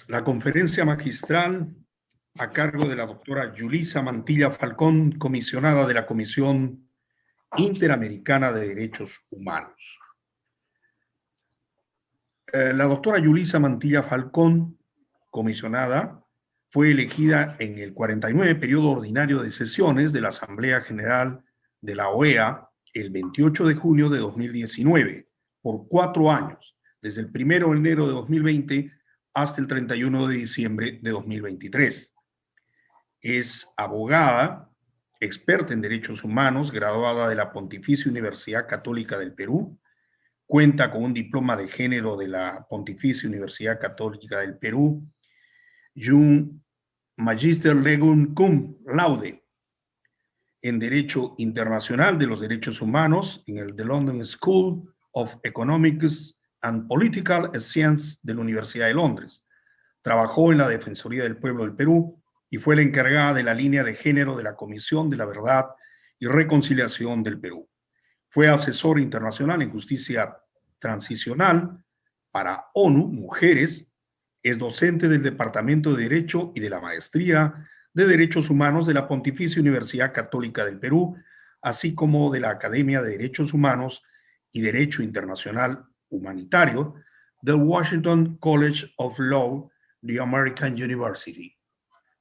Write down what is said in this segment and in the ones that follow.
La conferencia magistral a cargo de la doctora Yulisa Mantilla Falcón, comisionada de la Comisión Interamericana de Derechos Humanos. La doctora Yulisa Mantilla Falcón, comisionada, fue elegida en el 49 periodo ordinario de sesiones de la Asamblea General de la OEA el 28 de junio de 2019, por 4 años, desde el 1 de enero de 2020 hasta el 31 de diciembre de 2023. Es abogada, experta en derechos humanos, graduada de la Pontificia Universidad Católica del Perú, cuenta con un diploma de género de la Pontificia Universidad Católica del Perú y un Magister Legum Cum Laude en Derecho Internacional de los Derechos Humanos en el The London School of Economics and Political Science de la Universidad de Londres. Trabajó en la Defensoría del Pueblo del Perú y fue la encargada de la línea de género de la Comisión de la Verdad y Reconciliación del Perú. Fue asesor internacional en justicia transicional para ONU Mujeres. Es docente del Departamento de Derecho y de la Maestría de Derechos Humanos de la Pontificia Universidad Católica del Perú, así como de la Academia de Derechos Humanos y Derecho Internacional Humanitario del Washington College of Law, the American University,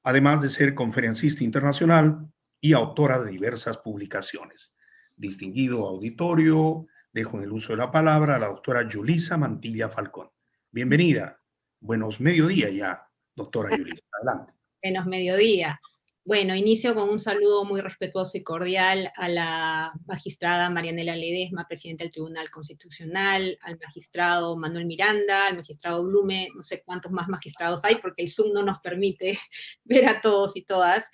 además de ser conferencista internacional y autora de diversas publicaciones. Distinguido auditorio, dejo en el uso de la palabra a la doctora Yulisa Mantilla Falcón. Bienvenida. Buenos mediodía ya, doctora Yulisa. Adelante. Buenos mediodía. Bueno, inicio con un saludo muy respetuoso y cordial a la magistrada Marianela Ledesma, presidenta del Tribunal Constitucional, al magistrado Manuel Miranda, al magistrado Blume, no sé cuántos más magistrados hay, porque el Zoom no nos permite ver a todos y todas.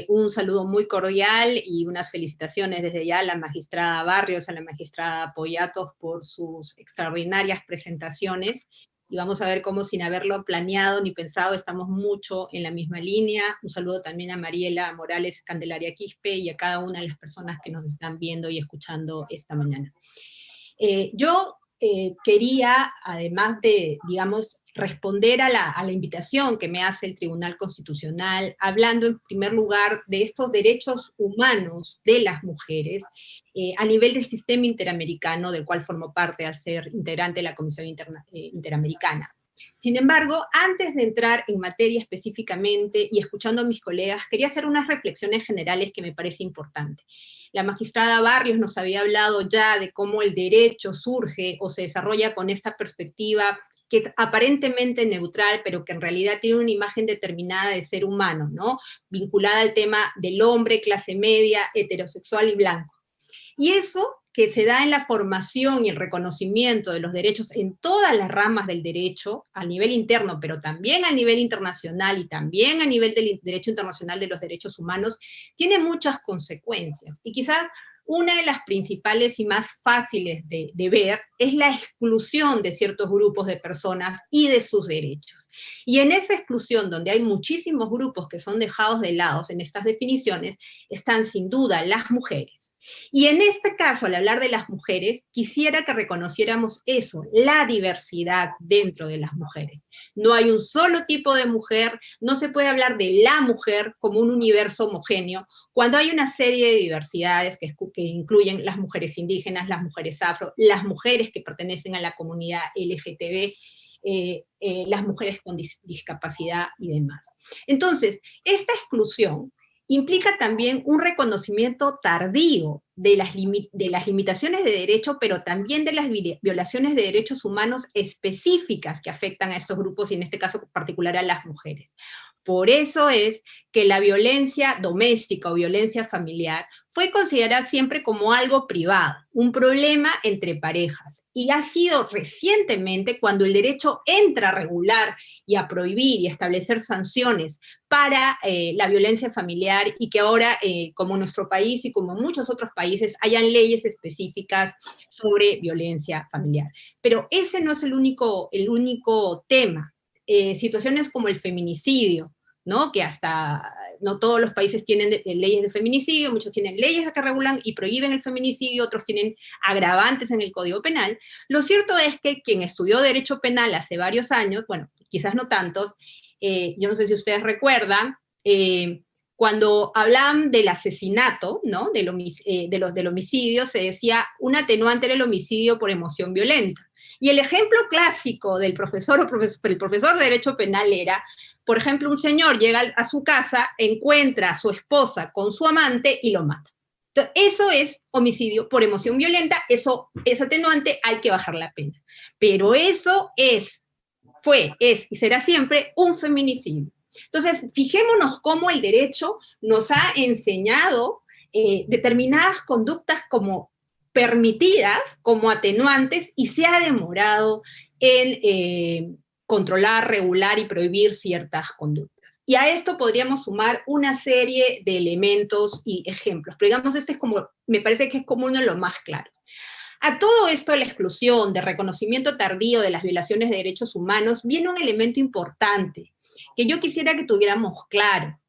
Un saludo muy cordial y unas felicitaciones desde ya a la magistrada Barrios, a la magistrada Poyatos por sus extraordinarias presentaciones. Y vamos a ver cómo, sin haberlo planeado ni pensado, estamos mucho en la misma línea. Un saludo también a Mariela Morales Candelaria Quispe y a cada una de las personas que nos están viendo y escuchando esta mañana. Yo quería, además de, digamos, responder a la invitación que me hace el Tribunal Constitucional, hablando en primer lugar de estos derechos humanos de las mujeres a nivel del sistema interamericano, del cual formo parte al ser integrante de la Comisión Interamericana. Sin embargo, antes de entrar en materia específicamente y escuchando a mis colegas, quería hacer unas reflexiones generales que me parece importante. La magistrada Barrios nos había hablado ya de cómo el derecho surge o se desarrolla con esta perspectiva que es aparentemente neutral, pero que en realidad tiene una imagen determinada de ser humano, ¿no? Vinculada al tema del hombre, clase media, heterosexual y blanco. Y eso que se da en la formación y el reconocimiento de los derechos en todas las ramas del derecho, a nivel interno, pero también a nivel internacional y también a nivel del derecho internacional de los derechos humanos, tiene muchas consecuencias. Y quizás una de las principales y más fáciles de ver es la exclusión de ciertos grupos de personas y de sus derechos. Y en esa exclusión, donde hay muchísimos grupos que son dejados de lado en estas definiciones, están sin duda las mujeres. Y en este caso, al hablar de las mujeres, quisiera que reconociéramos eso, la diversidad dentro de las mujeres. No hay un solo tipo de mujer, no se puede hablar de la mujer como un universo homogéneo, cuando hay una serie de diversidades que incluyen las mujeres indígenas, las mujeres afro, las mujeres que pertenecen a la comunidad LGTB, las mujeres con discapacidad y demás. Entonces, esta exclusión implica también un reconocimiento tardío de las limitaciones de derecho, pero también de las violaciones de derechos humanos específicas que afectan a estos grupos, y en este caso particular a las mujeres. Por eso es que la violencia doméstica o violencia familiar fue considerada siempre como algo privado, un problema entre parejas, y ha sido recientemente cuando el derecho entra a regular y a prohibir y establecer sanciones para la violencia familiar, y que ahora, como en nuestro país y como en muchos otros países, hayan leyes específicas sobre violencia familiar. Pero ese no es el único tema. Situaciones como el feminicidio, ¿no? Que hasta no todos los países tienen leyes de feminicidio, muchos tienen leyes que regulan y prohíben el feminicidio, otros tienen agravantes en el Código Penal. Lo cierto es que quien estudió Derecho Penal hace varios años, bueno, quizás no tantos, yo no sé si ustedes recuerdan, cuando hablaban del asesinato, ¿no? Del homicidio, se decía un atenuante era el homicidio por emoción violenta. Y el ejemplo clásico del profesor de Derecho Penal era, por ejemplo, un señor llega a su casa, encuentra a su esposa con su amante y lo mata. Entonces, eso es homicidio por emoción violenta, eso es atenuante, hay que bajar la pena. Pero eso es y será siempre un feminicidio. Entonces, fijémonos cómo el derecho nos ha enseñado determinadas conductas como permitidas, como atenuantes, y se ha demorado en controlar, regular y prohibir ciertas conductas. Y a esto podríamos sumar una serie de elementos y ejemplos, pero digamos, este es como, me parece que es como uno de los más claros. A todo esto de la exclusión, de reconocimiento tardío de las violaciones de derechos humanos, viene un elemento importante que yo quisiera que tuviéramos claro.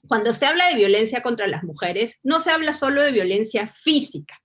Cuando se habla de violencia contra las mujeres, no se habla solo de violencia física,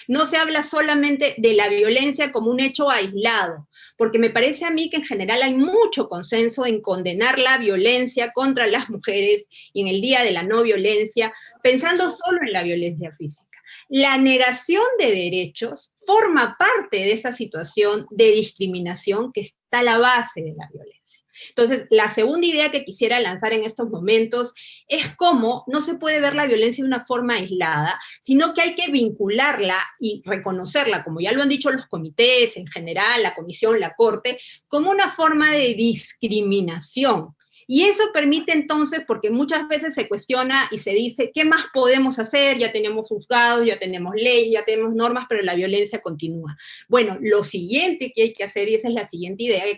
no se habla solamente de la violencia como un hecho aislado, porque me parece a mí que en general hay mucho consenso en condenar la violencia contra las mujeres y en el Día de la No Violencia, pensando solo en la violencia física. La negación de derechos forma parte de esa situación de discriminación que está a la base de la violencia. Entonces, la segunda idea que quisiera lanzar en estos momentos es cómo no se puede ver la violencia de una forma aislada, sino que hay que vincularla y reconocerla, como ya lo han dicho los comités en general, la comisión, la corte, como una forma de discriminación. Y eso permite entonces, porque muchas veces se cuestiona y se dice, ¿qué más podemos hacer? Ya tenemos juzgados, ya tenemos leyes, ya tenemos normas, pero la violencia continúa. Bueno, lo siguiente que hay que hacer, y esa es la siguiente idea que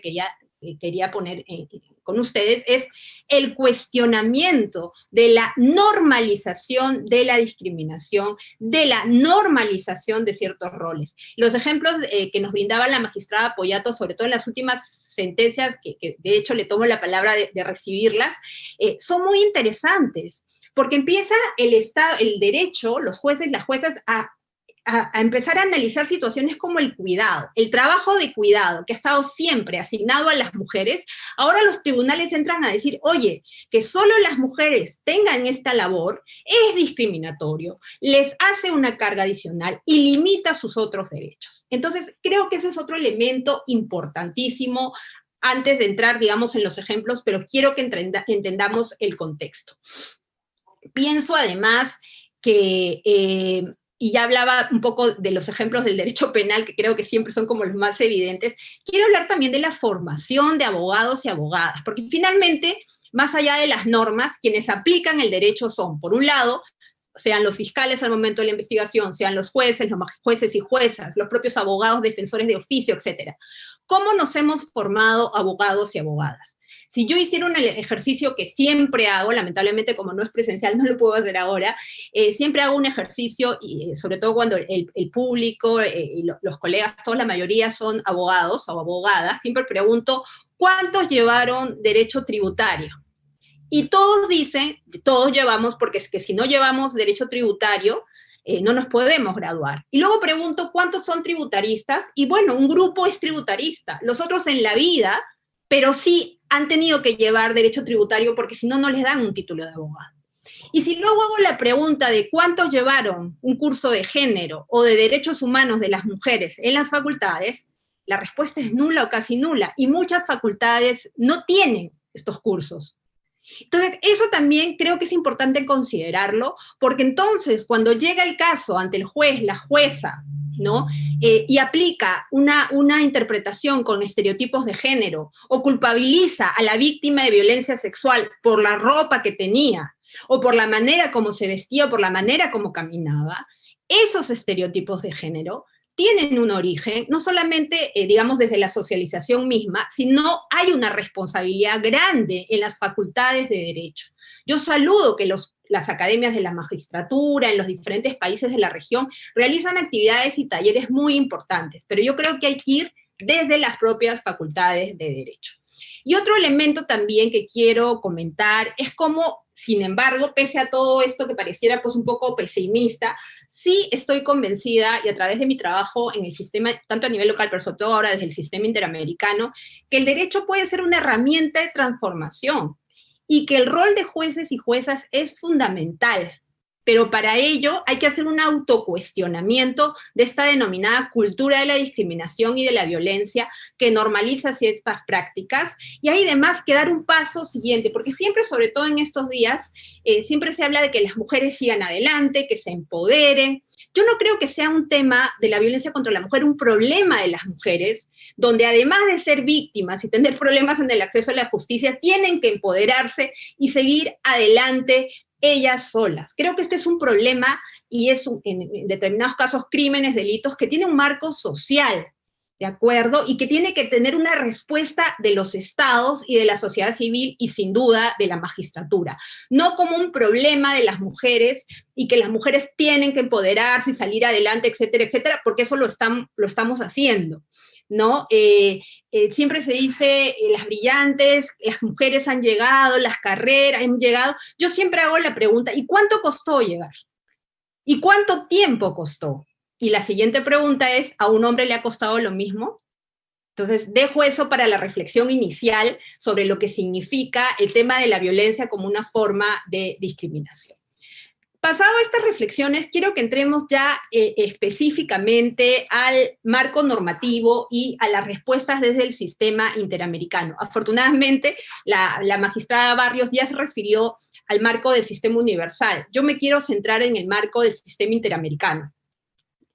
quería poner con ustedes, es el cuestionamiento de la normalización de la discriminación, de la normalización de ciertos roles. Los ejemplos que nos brindaba la magistrada Poyato, sobre todo en las últimas sentencias, que de hecho le tomo la palabra de recibirlas, son muy interesantes, porque empieza el derecho, los jueces, las juezas, a empezar a analizar situaciones como el cuidado, el trabajo de cuidado que ha estado siempre asignado a las mujeres. Ahora los tribunales entran a decir, oye, que solo las mujeres tengan esta labor es discriminatorio, les hace una carga adicional y limita sus otros derechos. Entonces, creo que ese es otro elemento importantísimo antes de entrar, digamos, en los ejemplos, pero quiero que entendamos el contexto. Pienso además que y ya hablaba un poco de los ejemplos del derecho penal, que creo que siempre son como los más evidentes, quiero hablar también de la formación de abogados y abogadas, porque finalmente, más allá de las normas, quienes aplican el derecho son, por un lado, sean los fiscales al momento de la investigación, sean los jueces y juezas, los propios abogados, defensores de oficio, etc. ¿Cómo nos hemos formado abogados y abogadas? Si yo hiciera un ejercicio que siempre hago, lamentablemente como no es presencial no lo puedo hacer ahora, siempre hago un ejercicio, y sobre todo cuando el público y los colegas, toda la mayoría son abogados o abogadas, siempre pregunto, ¿cuántos llevaron derecho tributario? Y todos dicen, todos llevamos, porque es que si no llevamos derecho tributario, no nos podemos graduar. Y luego pregunto, ¿cuántos son tributaristas? Y bueno, un grupo es tributarista, los otros en la vida, pero sí han tenido que llevar derecho tributario porque si no, no les dan un título de abogado. Y si luego hago la pregunta de cuántos llevaron un curso de género o de derechos humanos de las mujeres en las facultades, la respuesta es nula o casi nula, y muchas facultades no tienen estos cursos. Entonces, eso también creo que es importante considerarlo, porque entonces, cuando llega el caso ante el juez, la jueza, ¿no? Y aplica una interpretación con estereotipos de género, o culpabiliza a la víctima de violencia sexual por la ropa que tenía, o por la manera como se vestía, o por la manera como caminaba, esos estereotipos de género tienen un origen, no solamente, digamos, desde la socialización misma, sino hay una responsabilidad grande en las facultades de derecho. Yo saludo que las academias de la magistratura en los diferentes países de la región realizan actividades y talleres muy importantes, pero yo creo que hay que ir desde las propias facultades de derecho. Y otro elemento también que quiero comentar es cómo Sin embargo, pese a todo esto que pareciera pues un poco pesimista, sí estoy convencida, y a través de mi trabajo en el sistema, tanto a nivel local, pero sobre todo ahora desde el sistema interamericano, que el derecho puede ser una herramienta de transformación, y que el rol de jueces y juezas es fundamental. Pero para ello hay que hacer un autocuestionamiento de esta denominada cultura de la discriminación y de la violencia que normaliza ciertas prácticas, y hay además que dar un paso siguiente, porque siempre, sobre todo en estos días, siempre se habla de que las mujeres sigan adelante, que se empoderen. Yo no creo que sea un tema de la violencia contra la mujer un problema de las mujeres, donde además de ser víctimas y tener problemas en el acceso a la justicia, tienen que empoderarse y seguir adelante ellas solas. Creo que este es un problema, y es en determinados casos crímenes, delitos, que tiene un marco social, ¿de acuerdo? Y que tiene que tener una respuesta de los estados y de la sociedad civil, y sin duda de la magistratura. No como un problema de las mujeres, y que las mujeres tienen que empoderarse y salir adelante, etcétera, etcétera, porque eso lo estamos haciendo, ¿no? Siempre se dice, las brillantes, las mujeres han llegado, las carreras han llegado. Yo siempre hago la pregunta, ¿y cuánto costó llegar? ¿Y cuánto tiempo costó? Y la siguiente pregunta es, ¿a un hombre le ha costado lo mismo? Entonces, dejo eso para la reflexión inicial sobre lo que significa el tema de la violencia como una forma de discriminación. Pasado estas reflexiones, quiero que entremos ya específicamente al marco normativo y a las respuestas desde el sistema interamericano. Afortunadamente, la magistrada Barrios ya se refirió al marco del sistema universal. Yo me quiero centrar en el marco del sistema interamericano.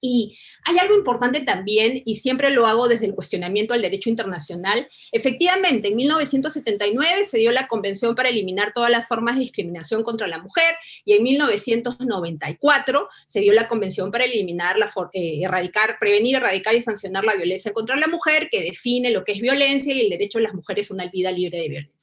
Y hay algo importante también, y siempre lo hago desde el cuestionamiento al derecho internacional. Efectivamente, en 1979 se dio la Convención para eliminar todas las formas de discriminación contra la mujer, y en 1994 se dio la Convención para eliminar, prevenir, erradicar y sancionar la violencia contra la mujer, que define lo que es violencia y el derecho de las mujeres a una vida libre de violencia.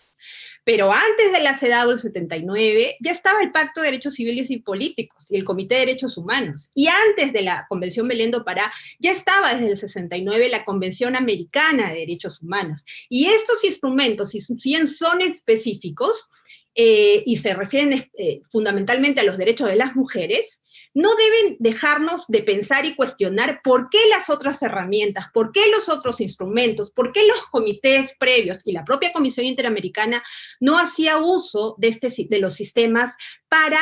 Pero antes de la CEDAW del 79, ya estaba el Pacto de Derechos Civiles y Políticos y el Comité de Derechos Humanos. Y antes de la Convención Belén do Pará, ya estaba desde el 69 la Convención Americana de Derechos Humanos. Y estos instrumentos, si bien son específicos, y se refieren fundamentalmente a los derechos de las mujeres, no deben dejarnos de pensar y cuestionar por qué las otras herramientas, por qué los otros instrumentos, por qué los comités previos y la propia Comisión Interamericana no hacía uso de los sistemas para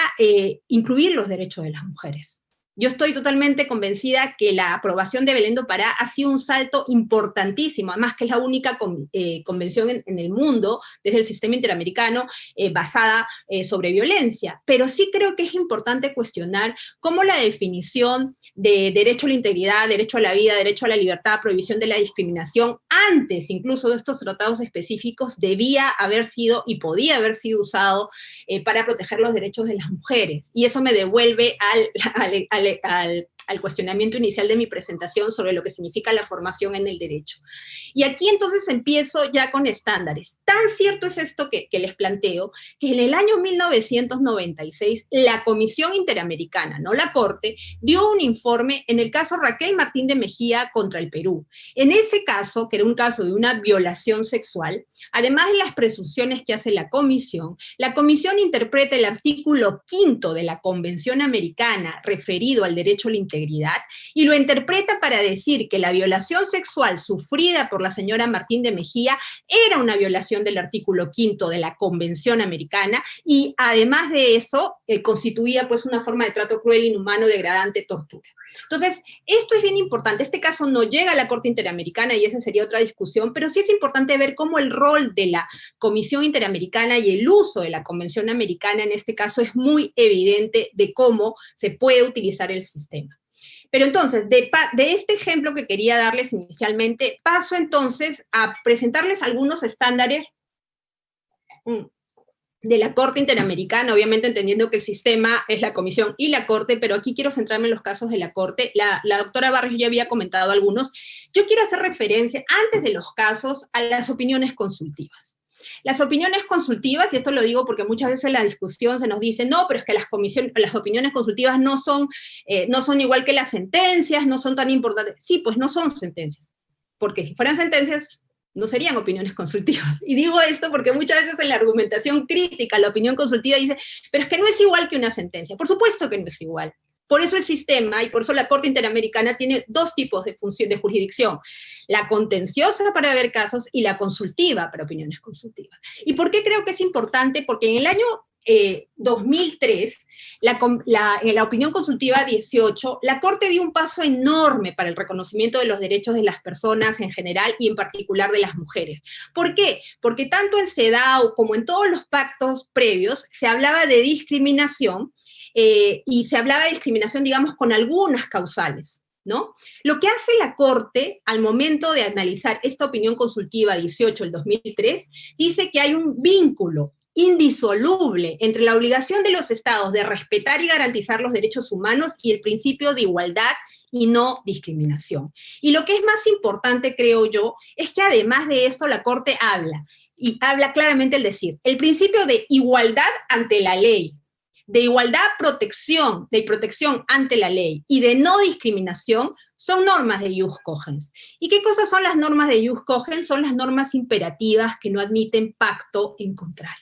incluir los derechos de las mujeres. Yo estoy totalmente convencida que la aprobación de Belén do Pará ha sido un salto importantísimo, además que es la única convención en el mundo, desde el sistema interamericano, basada sobre violencia. Pero sí creo que es importante cuestionar cómo la definición de derecho a la integridad, derecho a la vida, derecho a la libertad, prohibición de la discriminación, antes incluso de estos tratados específicos, debía haber sido y podía haber sido usado para proteger los derechos de las mujeres. Y eso me devuelve al cuestionamiento inicial de mi presentación sobre lo que significa la formación en el derecho. Y aquí entonces empiezo ya con estándares. Tan cierto es esto que les planteo, que en el año 1996 la Comisión Interamericana, no la Corte, dio un informe en el caso Raquel Martín de Mejía contra el Perú. En ese caso, que era un caso de una violación sexual, además de las presunciones que hace la Comisión interpreta el artículo 5 de la Convención Americana referido al derecho a la integridad, y lo interpreta para decir que la violación sexual sufrida por la señora Martín de Mejía era una violación del artículo 5 de la Convención Americana, y además de eso, constituía pues una forma de trato cruel, inhumano, degradante, tortura. Entonces, esto es bien importante. Este caso no llega a la Corte Interamericana y esa sería otra discusión, pero sí es importante ver cómo el rol de la Comisión Interamericana y el uso de la Convención Americana en este caso es muy evidente de cómo se puede utilizar el sistema. Pero entonces, de este ejemplo que quería darles inicialmente, paso entonces a presentarles algunos estándares de la Corte Interamericana, obviamente entendiendo que el sistema es la Comisión y la Corte, pero aquí quiero centrarme en los casos de la Corte. La doctora Barrios ya había comentado algunos. Yo quiero hacer referencia, antes de los casos, a las opiniones consultivas. Las opiniones consultivas, y esto lo digo porque muchas veces en la discusión se nos dice, no, pero es que las opiniones consultivas no son igual que las sentencias, no son tan importantes. Sí, pues no son sentencias, porque si fueran sentencias, no serían opiniones consultivas. Y digo esto porque muchas veces en la argumentación crítica la opinión consultiva dice, pero es que no es igual que una sentencia. Por supuesto que no es igual. Por eso el sistema, y por eso la Corte Interamericana tiene dos tipos de jurisdicción, la contenciosa para ver casos y la consultiva para opiniones consultivas. ¿Y por qué creo que es importante? Porque en el año 2003, en la opinión consultiva 18, la Corte dio un paso enorme para el reconocimiento de los derechos de las personas en general y en particular de las mujeres. ¿Por qué? Porque tanto en CEDAW como en todos los pactos previos se hablaba de discriminación, y se hablaba de discriminación, digamos, con algunas causales, ¿no? Lo que hace la Corte al momento de analizar esta opinión consultiva 18 del 2003, dice que hay un vínculo indisoluble entre la obligación de los estados de respetar y garantizar los derechos humanos y el principio de igualdad y no discriminación. Y lo que es más importante, creo yo, es que además de esto la Corte habla, y habla claramente al decir, el principio de igualdad ante la ley, de igualdad, de protección ante la ley y de no discriminación son normas de jus cogens. ¿Y qué cosas son las normas de jus cogens? Son las normas imperativas que no admiten pacto en contrario.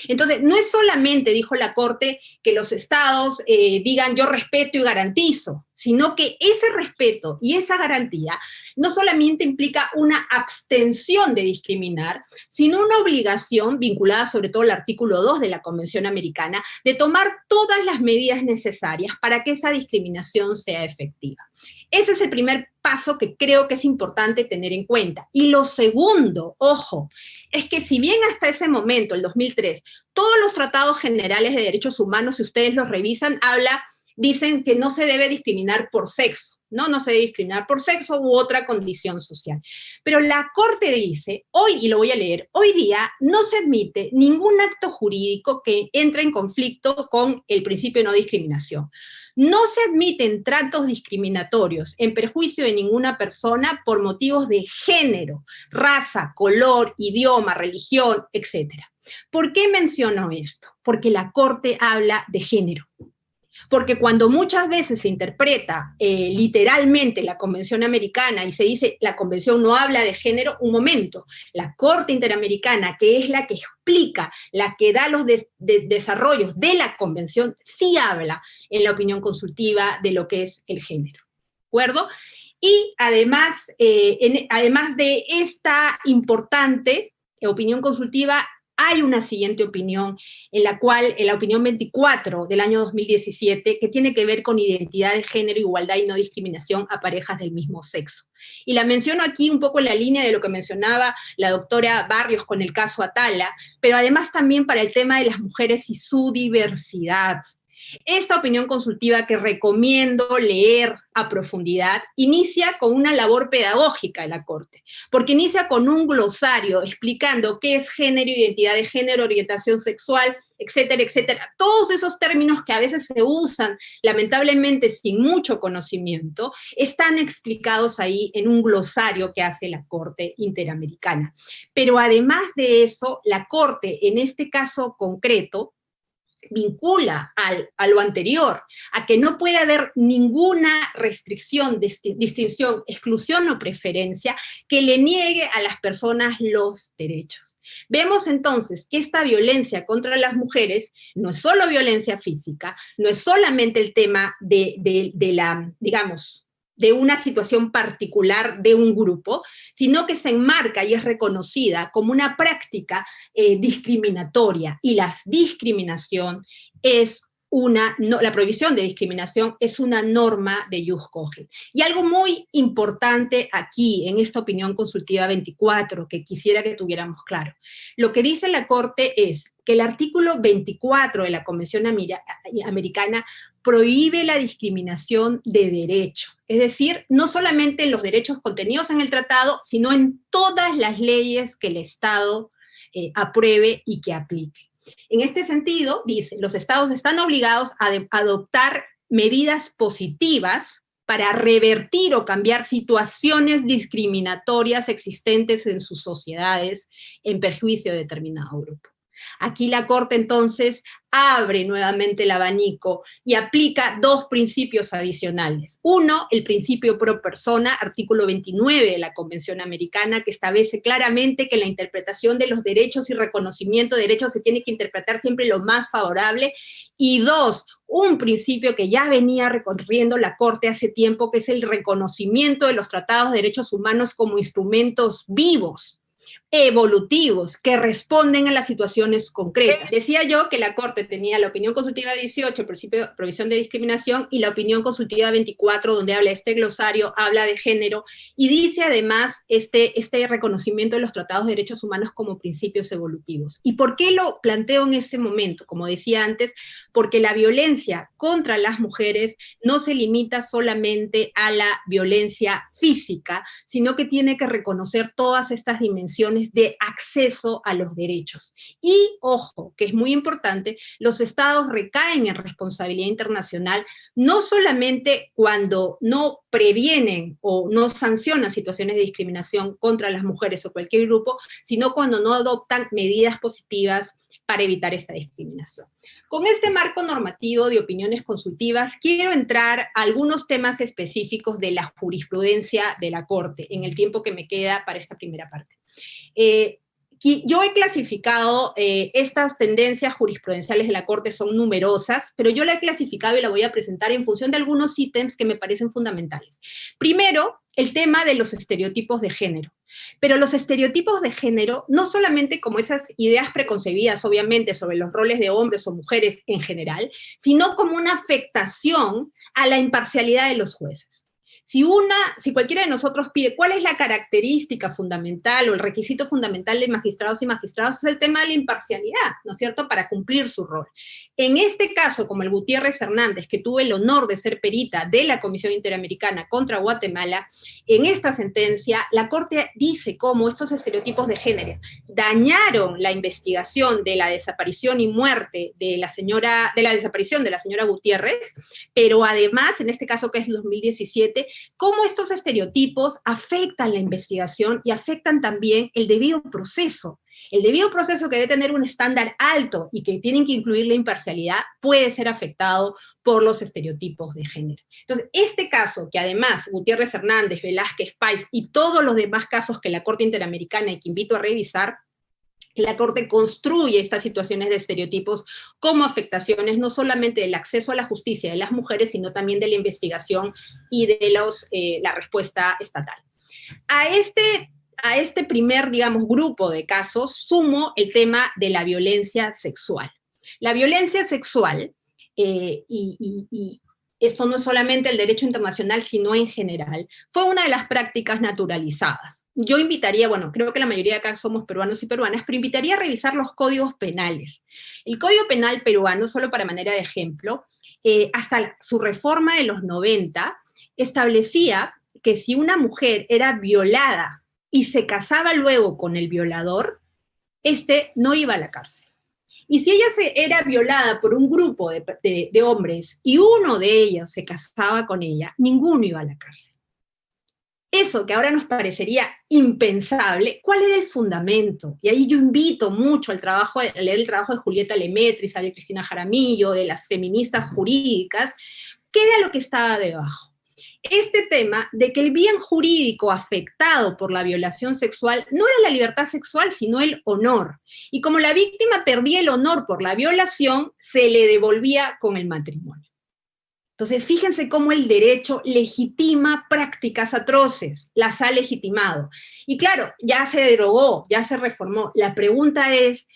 Entonces, no es solamente, dijo la Corte, que los estados digan yo respeto y garantizo, sino que ese respeto y esa garantía no solamente implica una abstención de discriminar, sino una obligación vinculada sobre todo al artículo 2 de la Convención Americana de tomar todas las medidas necesarias para que esa discriminación sea efectiva. Ese es el primer paso que creo que es importante tener en cuenta. Y lo segundo, ojo, es que si bien hasta ese momento, el 2003, todos los tratados generales de derechos humanos, si ustedes los revisan, dicen que no se debe discriminar por sexo, ¿no? No se debe discriminar por sexo u otra condición social. Pero la Corte dice, hoy, y lo voy a leer, hoy día no se admite ningún acto jurídico que entre en conflicto con el principio de no discriminación. No se admiten tratos discriminatorios en perjuicio de ninguna persona por motivos de género, raza, color, idioma, religión, etc. ¿Por qué menciono esto? Porque la Corte habla de género. Porque cuando muchas veces se interpreta literalmente la Convención Americana y se dice la Convención no habla de género, un momento, la Corte Interamericana, que es la que explica, la que da los desarrollos de la Convención, sí habla en la opinión consultiva de lo que es el género, ¿de acuerdo? Y además, además de esta importante opinión consultiva, hay una siguiente opinión, en la opinión 24 del año 2017, que tiene que ver con identidad de género, igualdad y no discriminación a parejas del mismo sexo. Y la menciono aquí un poco en la línea de lo que mencionaba la doctora Barrios con el caso Atala, pero además también para el tema de las mujeres y su diversidad. Esta opinión consultiva que recomiendo leer a profundidad inicia con una labor pedagógica de la Corte, porque inicia con un glosario explicando qué es género, identidad de género, orientación sexual, etcétera, etcétera. Todos esos términos que a veces se usan, lamentablemente sin mucho conocimiento, están explicados ahí en un glosario que hace la Corte Interamericana. Pero además de eso, la Corte, en este caso concreto, vincula a lo anterior, a que no puede haber ninguna restricción, distinción, exclusión o preferencia que le niegue a las personas los derechos. Vemos entonces que esta violencia contra las mujeres no es solo violencia física, no es solamente el tema de una situación particular de un grupo, sino que se enmarca y es reconocida como una práctica discriminatoria, y la prohibición de discriminación es una norma de jus cogens. Y algo muy importante aquí, en esta opinión consultiva 24, que quisiera que tuviéramos claro, lo que dice la Corte es que el artículo 24 de la Convención Americana prohíbe la discriminación de derecho, es decir, no solamente en los derechos contenidos en el tratado, sino en todas las leyes que el Estado apruebe y que aplique. En este sentido, dice, los estados están obligados a adoptar medidas positivas para revertir o cambiar situaciones discriminatorias existentes en sus sociedades en perjuicio de determinado grupo. Aquí la Corte entonces abre nuevamente el abanico y aplica dos principios adicionales. Uno, el principio pro persona, artículo 29 de la Convención Americana, que establece claramente que la interpretación de los derechos y reconocimiento de derechos se tiene que interpretar siempre lo más favorable. Y dos, un principio que ya venía recorriendo la Corte hace tiempo, que es el reconocimiento de los tratados de derechos humanos como instrumentos vivos, evolutivos, que responden a las situaciones concretas. Decía yo que la Corte tenía la opinión consultiva 18, el principio de prohibición de discriminación, y la opinión consultiva 24, donde habla este glosario, habla de género, y dice además este reconocimiento de los tratados de derechos humanos como principios evolutivos. ¿Y por qué lo planteo en ese momento? Como decía antes, porque la violencia contra las mujeres no se limita solamente a la violencia física, sino que tiene que reconocer todas estas dimensiones de acceso a los derechos. Y, ojo, que es muy importante, los estados recaen en responsabilidad internacional, no solamente cuando no previenen o no sancionan situaciones de discriminación contra las mujeres o cualquier grupo, sino cuando no adoptan medidas positivas para evitar esta discriminación. Con este marco normativo de opiniones consultivas, quiero entrar a algunos temas específicos de la jurisprudencia de la Corte, en el tiempo que me queda para esta primera parte. Yo he clasificado, estas tendencias jurisprudenciales de la Corte son numerosas, pero yo la he clasificado y la voy a presentar en función de algunos ítems que me parecen fundamentales. Primero, el tema de los estereotipos de género. Pero los estereotipos de género, no solamente como esas ideas preconcebidas, obviamente, sobre los roles de hombres o mujeres en general, sino como una afectación a la imparcialidad de los jueces. Si cualquiera de nosotros pide cuál es la característica fundamental o el requisito fundamental de magistrados y magistradas, es el tema de la imparcialidad, ¿no es cierto?, para cumplir su rol. En este caso, como el Gutiérrez Hernández, que tuve el honor de ser perita de la Comisión Interamericana contra Guatemala, en esta sentencia, la Corte dice cómo estos estereotipos de género dañaron la investigación de la desaparición y muerte de la señora Gutiérrez, pero además, en este caso que es el 2017, cómo estos estereotipos afectan la investigación y afectan también el debido proceso. El debido proceso, que debe tener un estándar alto y que tienen que incluir la imparcialidad, puede ser afectado por los estereotipos de género. Entonces, este caso, que además Gutiérrez Hernández, Velázquez Pais y todos los demás casos que la Corte Interamericana, y que invito a revisar, la Corte construye estas situaciones de estereotipos como afectaciones no solamente del acceso a la justicia de las mujeres, sino también de la investigación y de la respuesta estatal. A este primer, digamos, grupo de casos sumo el tema de la violencia sexual. La violencia sexual, y esto no es solamente el derecho internacional, sino en general, fue una de las prácticas naturalizadas. Yo invitaría, bueno, creo que la mayoría de acá somos peruanos y peruanas, pero invitaría a revisar los códigos penales. El Código Penal peruano, solo para manera de ejemplo, hasta su reforma de los 90, establecía que si una mujer era violada y se casaba luego con el violador, no iba a la cárcel. Y si ella era violada por un grupo de hombres y uno de ellos se casaba con ella, ninguno iba a la cárcel. Eso que ahora nos parecería impensable, ¿cuál era el fundamento? Y ahí yo invito mucho a leer el trabajo de Julieta Lemaitre, Isabel Cristina Jaramillo, de las feministas jurídicas. ¿Qué era lo que estaba debajo? Este tema de que el bien jurídico afectado por la violación sexual no era la libertad sexual, sino el honor. Y como la víctima perdía el honor por la violación, se le devolvía con el matrimonio. Entonces, fíjense cómo el derecho legitima prácticas atroces, las ha legitimado. Y claro, ya se derogó, ya se reformó. La pregunta es,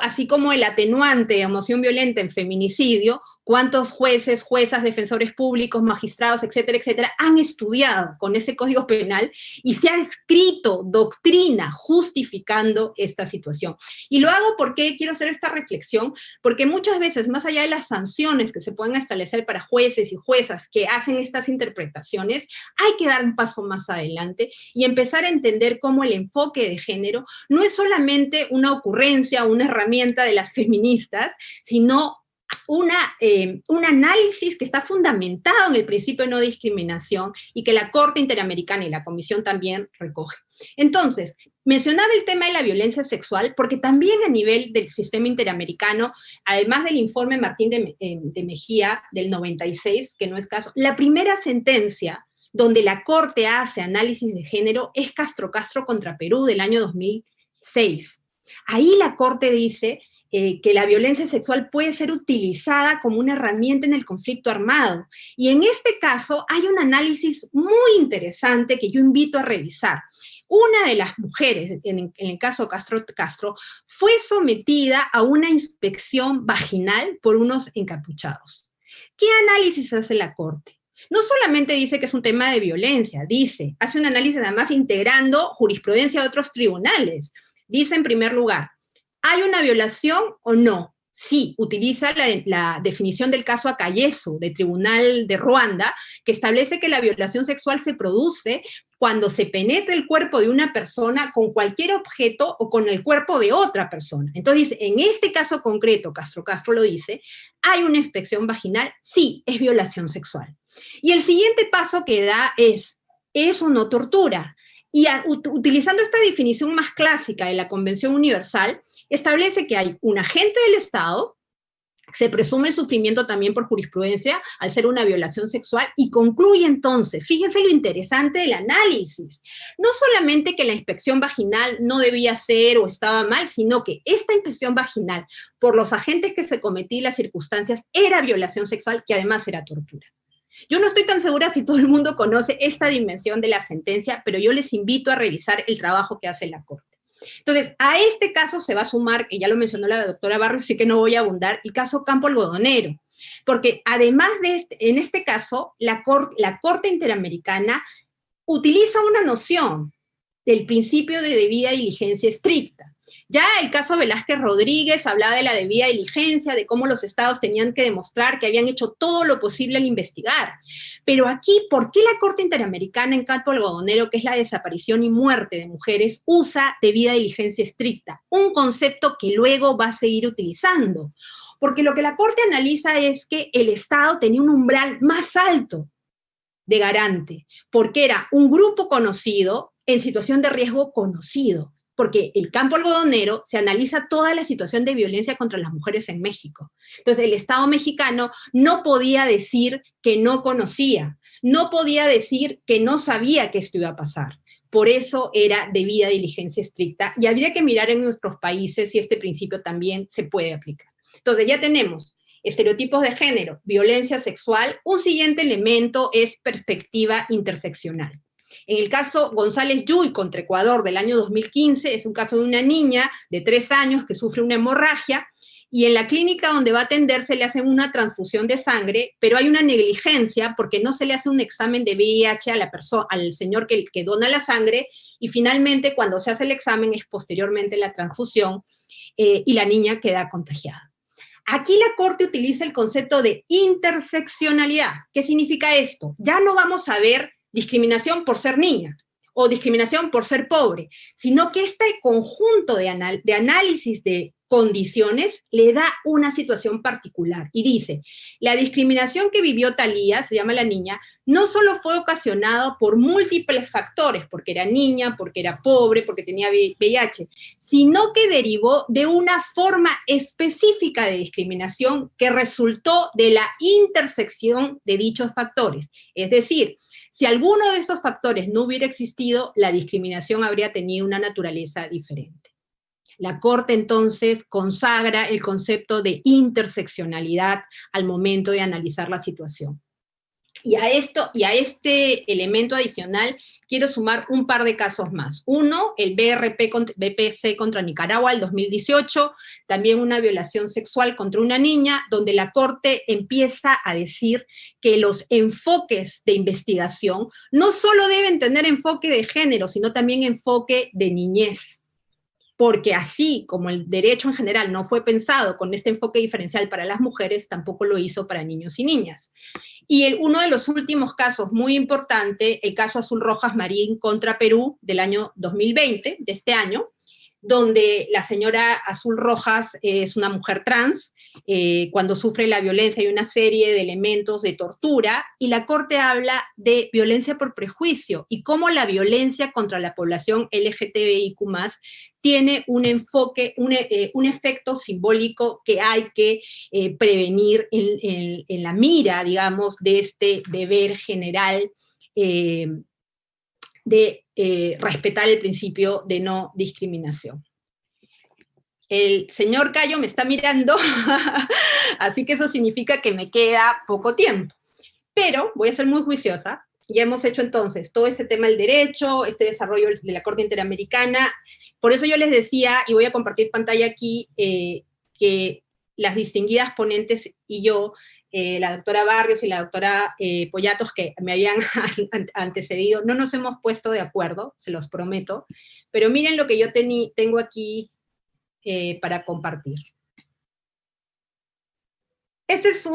así como el atenuante de emoción violenta en feminicidio, ¿cuántos jueces, juezas, defensores públicos, magistrados, etcétera, etcétera, han estudiado con ese Código Penal y se ha escrito doctrina justificando esta situación? Y lo hago porque quiero hacer esta reflexión, porque muchas veces, más allá de las sanciones que se pueden establecer para jueces y juezas que hacen estas interpretaciones, hay que dar un paso más adelante y empezar a entender cómo el enfoque de género no es solamente una ocurrencia, una herramienta de las feministas, sino un análisis que está fundamentado en el principio de no discriminación y que la Corte Interamericana y la Comisión también recoge. Entonces, mencionaba el tema de la violencia sexual porque también a nivel del sistema interamericano, además del informe Martín de Mejía del 96, que no es caso, la primera sentencia donde la Corte hace análisis de género es Castro contra Perú del año 2006. Ahí la Corte dice que la violencia sexual puede ser utilizada como una herramienta en el conflicto armado. Y en este caso hay un análisis muy interesante que yo invito a revisar. Una de las mujeres, en el caso Castro, fue sometida a una inspección vaginal por unos encapuchados. ¿Qué análisis hace la Corte? No solamente dice que es un tema de violencia, hace un análisis además integrando jurisprudencia de otros tribunales. Dice en primer lugar, ¿hay una violación o no? Sí, utiliza la definición del caso Akayesu, del Tribunal de Ruanda, que establece que la violación sexual se produce cuando se penetra el cuerpo de una persona con cualquier objeto o con el cuerpo de otra persona. Entonces dice, en este caso concreto, Castro lo dice, ¿hay una inspección vaginal? Sí, es violación sexual. Y el siguiente paso que da es, ¿eso no tortura? Y utilizando esta definición más clásica de la Convención Universal, establece que hay un agente del Estado, se presume el sufrimiento también por jurisprudencia al ser una violación sexual, y concluye entonces, fíjense lo interesante del análisis, no solamente que la inspección vaginal no debía ser o estaba mal, sino que esta inspección vaginal, por los agentes que se cometí y las circunstancias, era violación sexual, que además era tortura. Yo no estoy tan segura si todo el mundo conoce esta dimensión de la sentencia, pero yo les invito a revisar el trabajo que hace la Corte. Entonces, a este caso se va a sumar, que ya lo mencionó la doctora Barrios, así que no voy a abundar, el caso Campo Algodonero, porque además de en este caso, la Corte Interamericana utiliza una noción del principio de debida diligencia estricta. Ya el caso Velázquez Rodríguez hablaba de la debida diligencia, de cómo los estados tenían que demostrar que habían hecho todo lo posible al investigar. Pero aquí, ¿por qué la Corte Interamericana en Campo Algodonero, que es la desaparición y muerte de mujeres, usa debida diligencia estricta? Un concepto que luego va a seguir utilizando. Porque lo que la Corte analiza es que el Estado tenía un umbral más alto de garante, porque era un grupo conocido en situación de riesgo conocido. Porque el Campo Algodonero se analiza toda la situación de violencia contra las mujeres en México. Entonces, el Estado mexicano no podía decir que no conocía, no podía decir que no sabía que esto iba a pasar. Por eso era debida diligencia estricta, y habría que mirar en nuestros países si este principio también se puede aplicar. Entonces, ya tenemos estereotipos de género, violencia sexual. Un siguiente elemento es perspectiva interseccional. En el caso González Yuy contra Ecuador del año 2015, es un caso de una niña de 3 años que sufre una hemorragia, y en la clínica donde va a atenderse le hacen una transfusión de sangre, pero hay una negligencia porque no se le hace un examen de VIH al señor que dona la sangre, y finalmente cuando se hace el examen es posteriormente la transfusión, y la niña queda contagiada. Aquí la Corte utiliza el concepto de interseccionalidad. ¿Qué significa esto? Ya no vamos a ver discriminación por ser niña o discriminación por ser pobre, sino que este conjunto de análisis de condiciones le da una situación particular y dice, la discriminación que vivió Thalía, se llama la niña, no solo fue ocasionada por múltiples factores, porque era niña, porque era pobre, porque tenía VIH, sino que derivó de una forma específica de discriminación que resultó de la intersección de dichos factores. Es decir, si alguno de esos factores no hubiera existido, la discriminación habría tenido una naturaleza diferente. La Corte entonces consagra el concepto de interseccionalidad al momento de analizar la situación. Y a este elemento adicional quiero sumar un par de casos más. Uno, el BPC contra Nicaragua del 2018, también una violación sexual contra una niña, donde la Corte empieza a decir que los enfoques de investigación no solo deben tener enfoque de género, sino también enfoque de niñez. Porque así como el derecho en general no fue pensado con este enfoque diferencial para las mujeres, tampoco lo hizo para niños y niñas. Y uno de los últimos casos muy importante, el caso Azul Rojas Marín contra Perú del año 2020, de este año, donde la señora Azul Rojas es una mujer trans, cuando sufre la violencia hay una serie de elementos de tortura, y la Corte habla de violencia por prejuicio, y cómo la violencia contra la población LGTBIQ+, tiene un enfoque, un efecto simbólico que hay que prevenir en la mira, digamos, de este deber general de respetar el principio de no discriminación. El señor Cayo me está mirando, así que eso significa que me queda poco tiempo. Pero voy a ser muy juiciosa. Ya hemos hecho entonces todo este tema del derecho, este desarrollo de la Corte Interamericana. Por eso yo les decía, y voy a compartir pantalla aquí, que las distinguidas ponentes y yo, la doctora Barrios y la doctora Pollatos, que me habían antecedido, no nos hemos puesto de acuerdo, se los prometo, pero miren lo que yo tengo aquí para compartir. Este es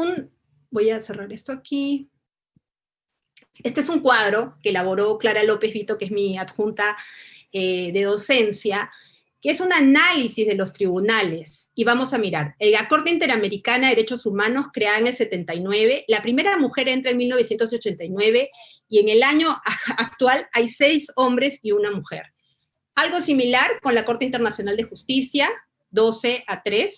voy a cerrar esto aquí. Este es un cuadro que elaboró Clara López Vito, que es mi adjunta de docencia, que es un análisis de los tribunales. Y vamos a mirar, la Corte Interamericana de Derechos Humanos, creada en el 79, la primera mujer entra en 1989, y en el año actual hay 6 hombres y 1 mujer. Algo similar con la Corte Internacional de Justicia, 12-3.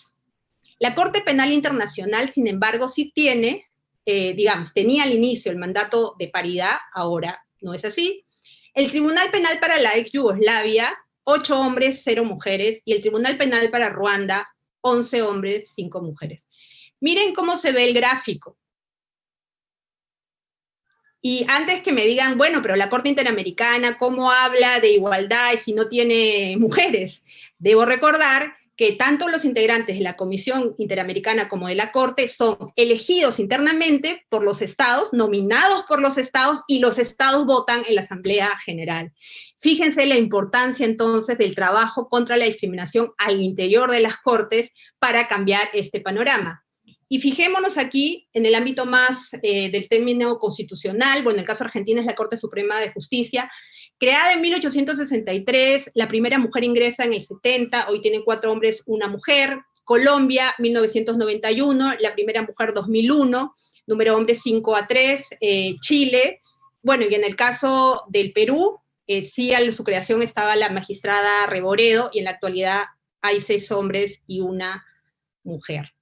La Corte Penal Internacional, sin embargo, sí tiene, tenía al inicio el mandato de paridad, ahora no es así. El Tribunal Penal para la ex Yugoslavia, 8 hombres, 0 mujeres, y el Tribunal Penal para Ruanda, 11 hombres, 5 mujeres. Miren cómo se ve el gráfico. Y antes que me digan, bueno, pero la Corte Interamericana, ¿cómo habla de igualdad y si no tiene mujeres? Debo recordar que tanto los integrantes de la Comisión Interamericana como de la Corte son elegidos internamente por los estados, nominados por los estados, y los estados votan en la Asamblea General. Fíjense la importancia entonces del trabajo contra la discriminación al interior de las Cortes para cambiar este panorama. Y fijémonos aquí en el ámbito más del término constitucional. Bueno, en el caso argentino es la Corte Suprema de Justicia, creada en 1863, la primera mujer ingresa en el 70, hoy tienen 4 hombres, 1 mujer. Colombia, 1991, la primera mujer 2001, número hombres 5-3. Chile, bueno, y en el caso del Perú, sí, a su creación estaba la magistrada Reboredo, y en la actualidad hay 6 hombres y 1 mujer.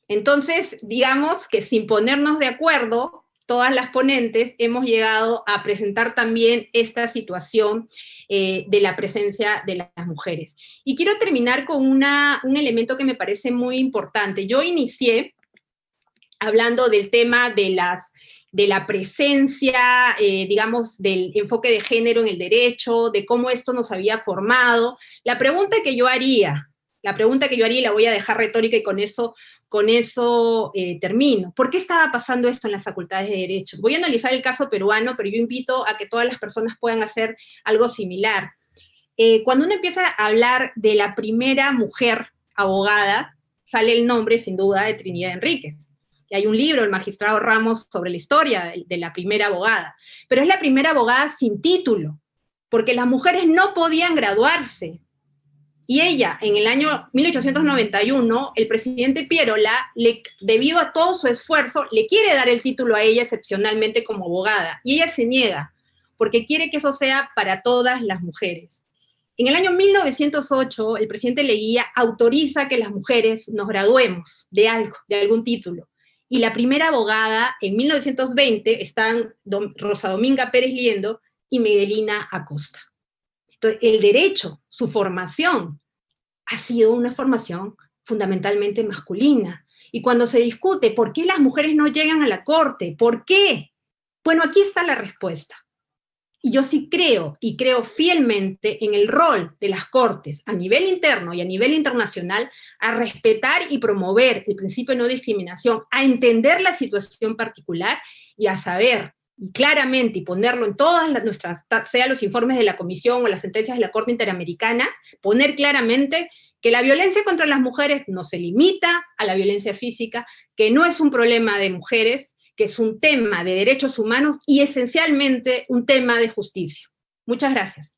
Entonces, digamos que sin ponernos de acuerdo, todas las ponentes hemos llegado a presentar también esta situación de la presencia de las mujeres. Y quiero terminar con un elemento que me parece muy importante. Yo inicié hablando del tema de la presencia, digamos, del enfoque de género en el derecho, de cómo esto nos había formado. La pregunta que yo haría, y la voy a dejar retórica y con eso termino. ¿Por qué estaba pasando esto en las facultades de Derecho? Voy a analizar el caso peruano, pero yo invito a que todas las personas puedan hacer algo similar. Cuando uno empieza a hablar de la primera mujer abogada, sale el nombre, sin duda, de Trinidad Enríquez. Y hay un libro, el magistrado Ramos, sobre la historia de la primera abogada. Pero es la primera abogada sin título, porque las mujeres no podían graduarse. Y ella, en el año 1891, el presidente Pierola, debido a todo su esfuerzo, le quiere dar el título a ella excepcionalmente como abogada. Y ella se niega, porque quiere que eso sea para todas las mujeres. En el año 1908, el presidente Leguía autoriza que las mujeres nos graduemos de algún título. Y la primera abogada, en 1920, están Rosa Dominga Pérez Liendo y Miguelina Acosta. Entonces, el derecho, su formación, ha sido una formación fundamentalmente masculina. Y cuando se discute por qué las mujeres no llegan a la corte, ¿por qué? Bueno, aquí está la respuesta. Y yo sí creo, y creo fielmente en el rol de las cortes a nivel interno y a nivel internacional, a respetar y promover el principio de no discriminación, a entender la situación particular y a saber y claramente, y ponerlo en todas nuestras, sea los informes de la Comisión o las sentencias de la Corte Interamericana, poner claramente que la violencia contra las mujeres no se limita a la violencia física, que no es un problema de mujeres, que es un tema de derechos humanos y esencialmente un tema de justicia. Muchas gracias.